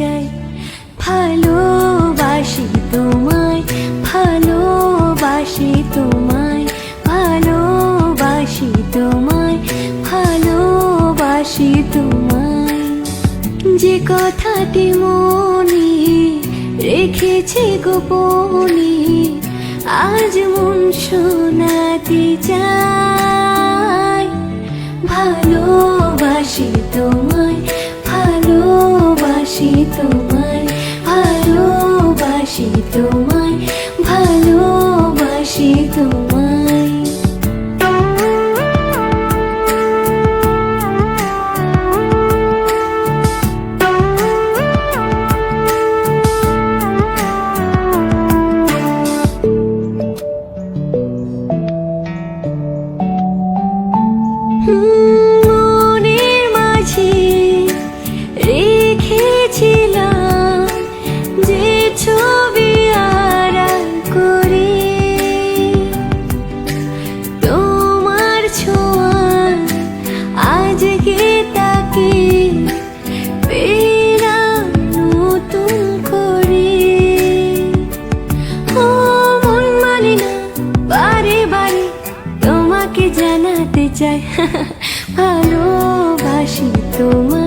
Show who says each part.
Speaker 1: চাই। ভালোবাসি তোমায়, ভালোবাসি তোমায়, ভালোবাসি তোমায়, ভালোবাসি তোমায়। যে কথাটি মনে রেখেছি গোপনে, আজ মন শোনাতে চাই। ভালোবাসি তোমায়, ভালোবাসি তোমায়, ভালোবাসি তোমায়, ভালোবাসি তোমায়। মনের মাঝে রেখেছিলাম যে ছবি আড়াল করে, তোমার ছোঁয়া আজকে তাকে পেলাম নতুন করে। ও মন মানে না বারে বারে তোমাকে জানাতে চাই। ভালোবাসি তোমায়।